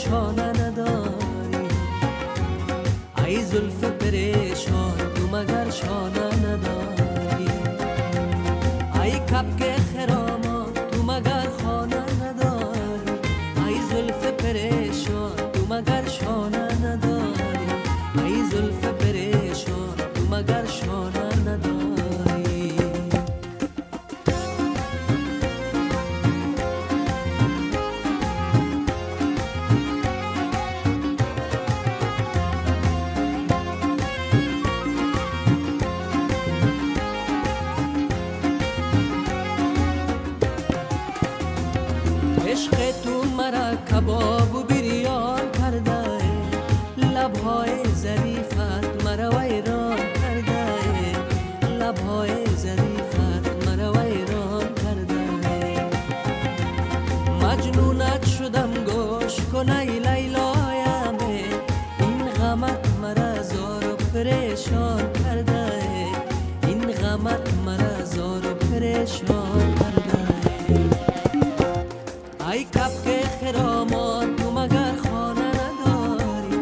شانه نداری، ای زلف پریشان تو مگر شانه نداری، ای کبک خرامان تو مگر خانه نداری، ای زلف پریشان تو مگر شانه نداری، ای زلف پریشان تو مگر شانه نداری. عشق تو مرا کباب و بریان کرده، لبهای ظریفت مرا ویران کرده، لبهای ظریفت مرا ویران کرده. مجنونت شدم گوش کن ای لیلایم، این غمت مرا زار و پریشان کرده، این غمت مرا زار و پریشان کرده. ای کبک خرامان تو مگر خانه نداری،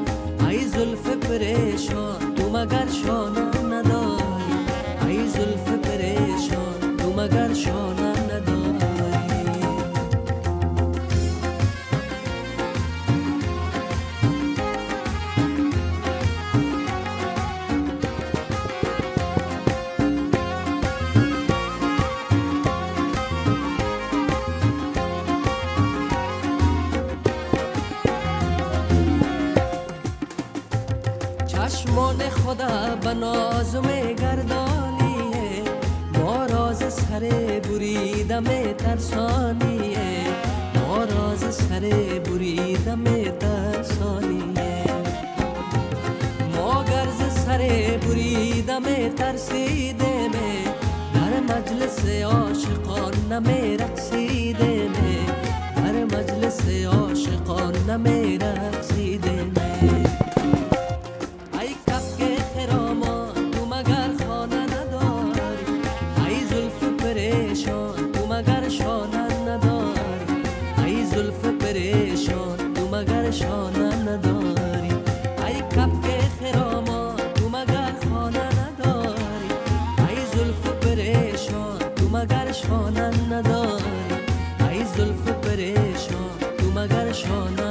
ای زلف پریشان تو مگر شانه نداری، ای زلف پریشان تو مگر شانه نداری. چشمان خدا به ناز میگردانیه، ما راز سر بریده میترسانیه، ما راز سر بریده میترسانیه، ما گرز سر بریده میترسیده می، در مجلس عاشقان نمیرقصیده می، در مجلس عاشقان نمیرقصیده می. مگر شانه نداری، ای زلف پریشان تو مگر شانه نداری، ای کبک خرامان تو مگر خانه نداری، ای زلف پریشان تو مگر شانه نداری، ای زلف پریشان تو مگر شانه